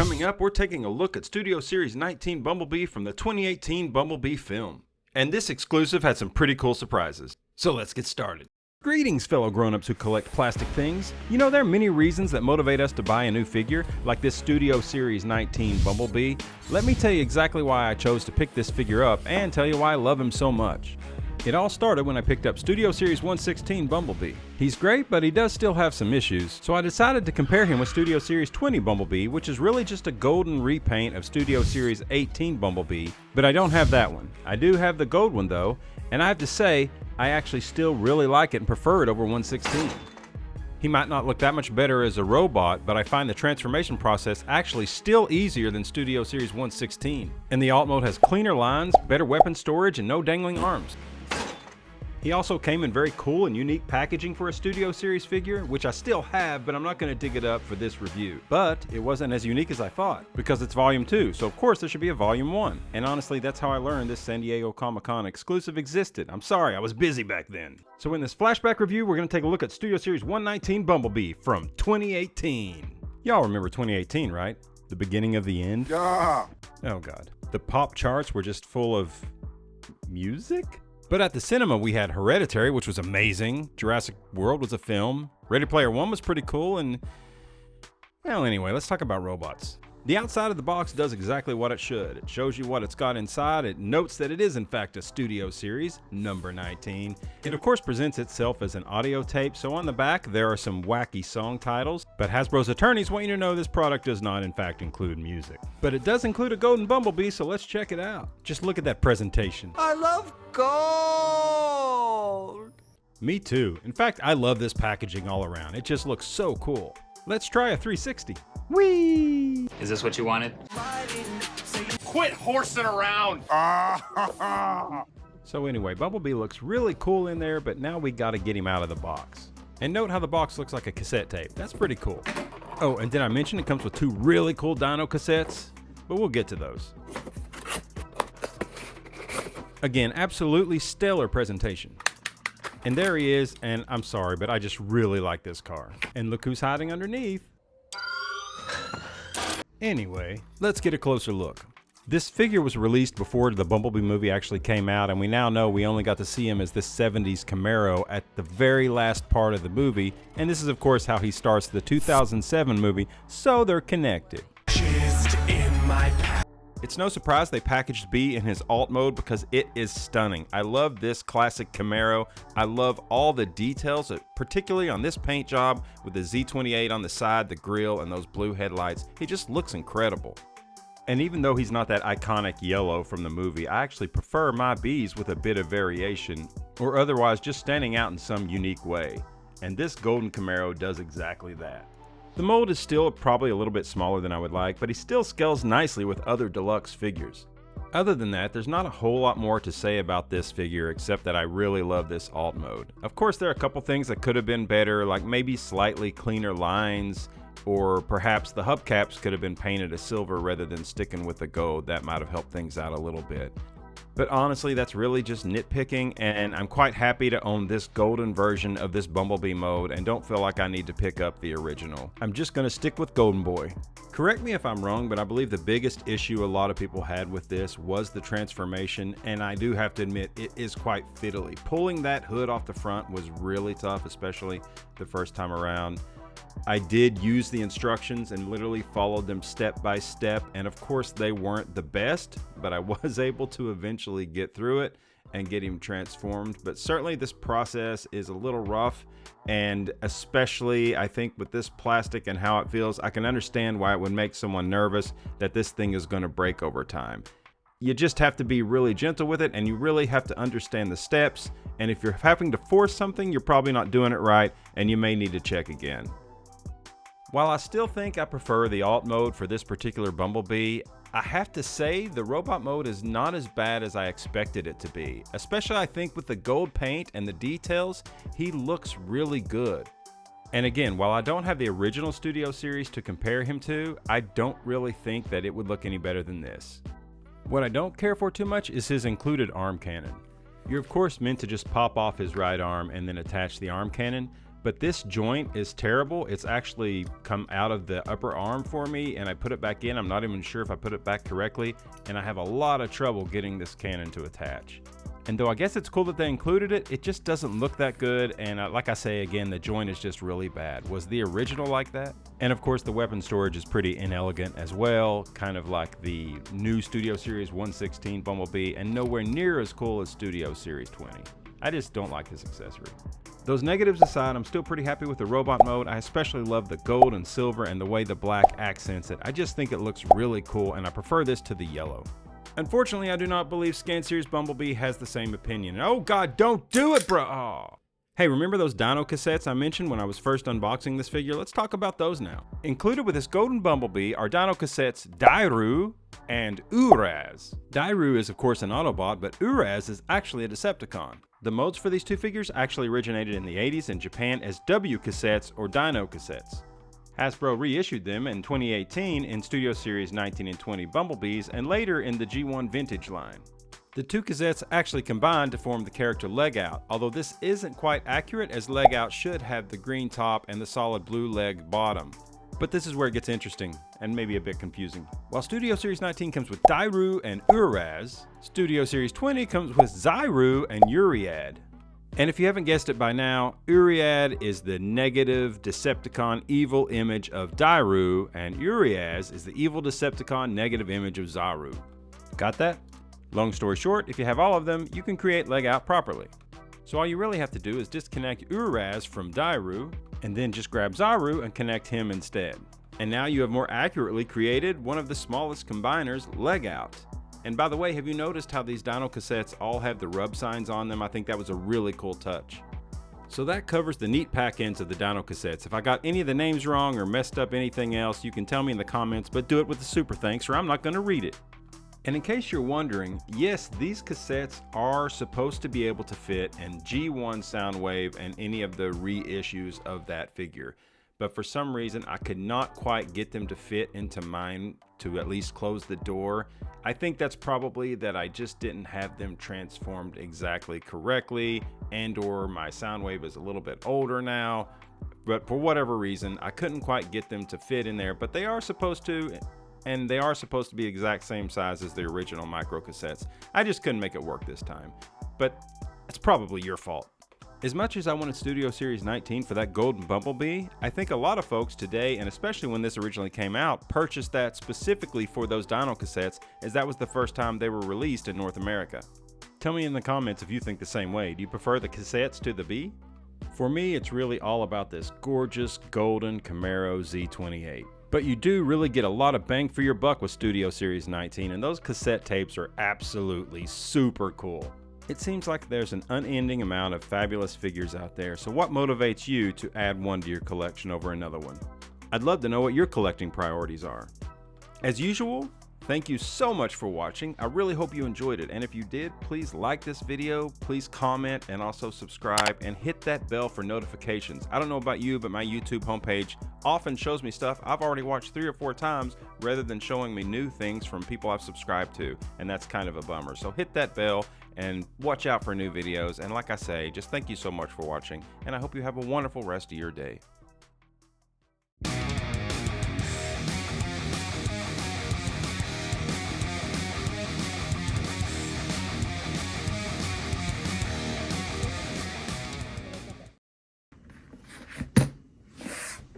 Coming up, we're taking a look at Studio Series 19 Bumblebee from the 2018 Bumblebee film. And this exclusive had some pretty cool surprises. So let's get started. Greetings, fellow grown-ups who collect plastic things. You know, there are many reasons that motivate us to buy a new figure, like this Studio Series 19 Bumblebee. Let me tell you exactly why I chose to pick this figure up and tell you why I love him so much. It all started when I picked up Studio Series 116 Bumblebee. He's great, but he does still have some issues, so I decided to compare him with Studio Series 20 Bumblebee, which is really just a golden repaint of Studio Series 18 Bumblebee, but I don't have that one. I do have the gold one though, and I have to say, I actually still really like it and prefer it over 116. He might not look that much better as a robot, but I find the transformation process actually still easier than Studio Series 116. And the alt mode has cleaner lines, better weapon storage, and no dangling arms. He also came in very cool and unique packaging for a Studio Series figure, which I still have, but I'm not going to dig it up for this review. But it wasn't as unique as I thought, because it's Volume 2, so of course there should be a Volume 1. And honestly, that's how I learned this San Diego Comic-Con exclusive existed. I'm sorry, I was busy back then. So in this flashback review, we're going to take a look at Studio Series 119 Bumblebee from 2018. Y'all remember 2018, right? The beginning of the end? Yeah. Oh god. The pop charts were just full of music? But at the cinema, we had Hereditary, which was amazing. Jurassic World was a film. Ready Player One was pretty cool. And, well, anyway, let's talk about robots. The outside of the box does exactly what it should. It shows you what it's got inside. It notes that it is, in fact, a Studio Series, number 19. It, of course, presents itself as an audio tape, so on the back, there are some wacky song titles. But Hasbro's attorneys want you to know this product does not, in fact, include music. But it does include a golden Bumblebee, so let's check it out. Just look at that presentation. I love gold. Me too. In fact, I love this packaging all around. It just looks so cool. Let's try a 360. Whee! Is this what you wanted? Quit horsing around. So anyway, Bumblebee looks really cool in there, but now we gotta get him out of the box. And note how the box looks like a cassette tape. That's pretty cool. Oh, and did I mention it comes with two really cool Dino Cassettes? But we'll get to those. Again, absolutely stellar presentation. And there he is, and I'm sorry, but I just really like this car. And look who's hiding underneath. Anyway, let's get a closer look. This figure was released before the Bumblebee movie actually came out, and we now know we only got to see him as this 70s Camaro at the very last part of the movie, and this is of course how he starts the 2007 movie, so they're connected. It's no surprise they packaged B in his alt mode because it is stunning. I love this classic Camaro. I love all the details, particularly on this paint job with the Z28 on the side, the grille, and those blue headlights. He just looks incredible. And even though he's not that iconic yellow from the movie, I actually prefer my Bs with a bit of variation, or otherwise just standing out in some unique way. And this golden Camaro does exactly that. The mold is still probably a little bit smaller than I would like, but he still scales nicely with other deluxe figures. Other than that, there's not a whole lot more to say about this figure except that I really love this alt mode. Of course, there are a couple things that could have been better, like maybe slightly cleaner lines, or perhaps the hubcaps could have been painted a silver rather than sticking with the gold. That might have helped things out a little bit. But honestly, that's really just nitpicking, and I'm quite happy to own this golden version of this Bumblebee mode and don't feel like I need to pick up the original. I'm just going to stick with Golden Boy. Correct me if I'm wrong, but I believe the biggest issue a lot of people had with this was the transformation, and I do have to admit it is quite fiddly. Pulling that hood off the front was really tough, especially the first time around. I did use the instructions and literally followed them step by step, and of course they weren't the best, but I was able to eventually get through it and get him transformed. But certainly this process is a little rough, and especially I think with this plastic and how it feels, I can understand why it would make someone nervous that this thing is going to break over time. You just have to be really gentle with it, and you really have to understand the steps, and if you're having to force something, you're probably not doing it right, and you may need to check again. While I still think I prefer the alt mode for this particular Bumblebee, I have to say the robot mode is not as bad as I expected it to be. Especially I think with the gold paint and the details, he looks really good. And again, while I don't have the original Studio Series to compare him to, I don't really think that it would look any better than this. What I don't care for too much is his included arm cannon. You're of course meant to just pop off his right arm and then attach the arm cannon, but this joint is terrible. It's actually come out of the upper arm for me, and I put it back in. I'm not even sure if I put it back correctly, and I have a lot of trouble getting this cannon to attach. And though I guess it's cool that they included it, it just doesn't look that good, and like I say again, the joint is just really bad. Was the original like that? And of course the weapon storage is pretty inelegant as well, kind of like the new Studio Series 116 Bumblebee, and nowhere near as cool as Studio Series 20. I just don't like this accessory. Those negatives aside, I'm still pretty happy with the robot mode. I especially love the gold and silver and the way the black accents it. I just think it looks really cool, and I prefer this to the yellow. Unfortunately, I do not believe Scan Series Bumblebee has the same opinion. Oh God, don't do it, bro! Oh. Hey, remember those Dino Cassettes I mentioned when I was first unboxing this figure? Let's talk about those now. Included with this golden Bumblebee are Dino Cassettes Dairu and Uruaz. Dairu is of course an Autobot, but Uruaz is actually a Decepticon. The modes for these two figures actually originated in the 80s in Japan as W Cassettes or Dino Cassettes. Hasbro reissued them in 2018 in Studio Series 19 and 20 Bumblebees and later in the G1 Vintage line. The two cassettes actually combined to form the character Leg Out, although this isn't quite accurate as Leg Out should have the green top and the solid blue leg bottom. But this is where it gets interesting and maybe a bit confusing. While Studio Series 19 comes with Dairu and Uruaz, Studio Series 20 comes with Dairu and Uruaz. And if you haven't guessed it by now, Uruaz is the negative Decepticon evil image of Dairu, and Uruaz is the evil Decepticon negative image of Dairu. Got that? Long story short, if you have all of them, you can create Leg Out properly. So all you really have to do is disconnect Uruaz from Dairu, and then just grab Dairu and connect him instead. And now you have more accurately created one of the smallest combiners, Leg Out. And by the way, have you noticed how these Dino Cassettes all have the rub signs on them? I think that was a really cool touch. So that covers the neat pack ends of the Dino Cassettes. If I got any of the names wrong or messed up anything else, you can tell me in the comments, but do it with a super thanks or I'm not going to read it. And in case you're wondering, yes, these cassettes are supposed to be able to fit in G1 Soundwave and any of the reissues of that figure. But for some reason, I could not quite get them to fit into mine to at least close the door. I think that's probably that I just didn't have them transformed exactly correctly, and or my Soundwave is a little bit older now. But for whatever reason, I couldn't quite get them to fit in there, but they are supposed to, and they are supposed to be exact same size as the original micro cassettes. I just couldn't make it work this time, but it's probably your fault. As much as I wanted Studio Series 19 for that golden Bumblebee, I think a lot of folks today, and especially when this originally came out, purchased that specifically for those Dino Cassettes, as that was the first time they were released in North America. Tell me in the comments if you think the same way. Do you prefer the cassettes to the Bee? For me, it's really all about this gorgeous golden Camaro Z28. But you do really get a lot of bang for your buck with Studio Series 19, and those cassette tapes are absolutely super cool. It seems like there's an unending amount of fabulous figures out there, so what motivates you to add one to your collection over another one? I'd love to know what your collecting priorities are. As usual, thank you so much for watching. I really hope you enjoyed it, and if you did, please like this video, please comment, and also subscribe, and hit that bell for notifications. I don't know about you, but my YouTube homepage often shows me stuff I've already watched 3 or 4 times rather than showing me new things from people I've subscribed to, and that's kind of a bummer. So hit that bell and watch out for new videos, and like I say, just thank you so much for watching, and I hope you have a wonderful rest of your day.